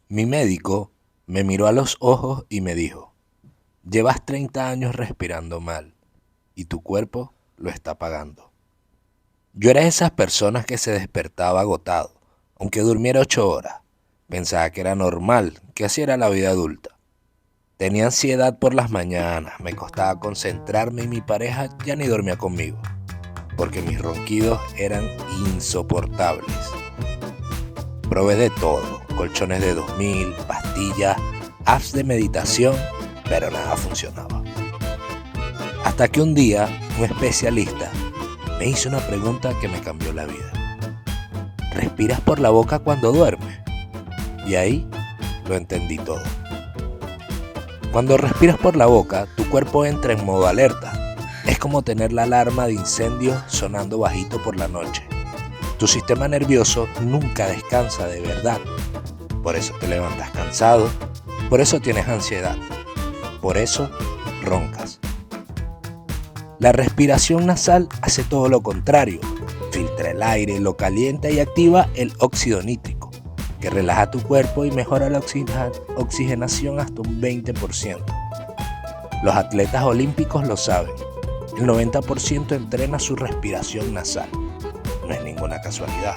Mi médico me miró a los ojos y me dijo, llevas 30 años respirando mal y tu cuerpo lo está pagando. Yo era de esas personas que se despertaba agotado, aunque durmiera 8 horas. Pensaba que era normal, que así era la vida adulta. Tenía ansiedad por las mañanas, me costaba concentrarme y mi pareja ya ni dormía conmigo, porque mis ronquidos eran insoportables. Probé de todo, colchones de 2000, pastillas, apps de meditación, pero nada funcionaba. Hasta que un día un especialista me hizo una pregunta que me cambió la vida. ¿Respiras por la boca cuando duermes? Y ahí lo entendí todo. Cuando respiras por la boca, tu cuerpo entra en modo alerta. Es como tener la alarma de incendios sonando bajito por la noche. Tu sistema nervioso nunca descansa de verdad. Por eso te levantas cansado, por eso tienes ansiedad, por eso roncas. La respiración nasal hace todo lo contrario. Filtra el aire, lo calienta y activa el óxido nítrico, que relaja tu cuerpo y mejora la oxigenación hasta un 20%. Los atletas olímpicos lo saben. El 90% entrena su respiración nasal. No es ninguna casualidad.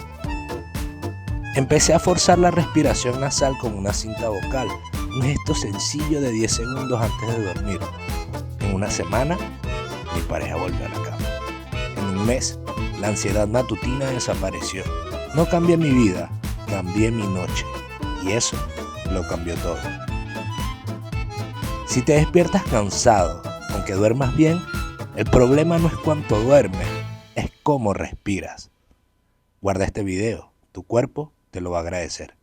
Empecé a forzar la respiración nasal con una cinta vocal, un gesto sencillo de 10 segundos antes de dormir. En una semana, mi pareja volvió a la cama. En un mes, la ansiedad matutina desapareció. No cambié mi vida, cambié mi noche. Y eso lo cambió todo. Si te despiertas cansado, aunque duermas bien, el problema no es cuánto duermes, es cómo respiras. Guarda este video, tu cuerpo te lo va a agradecer.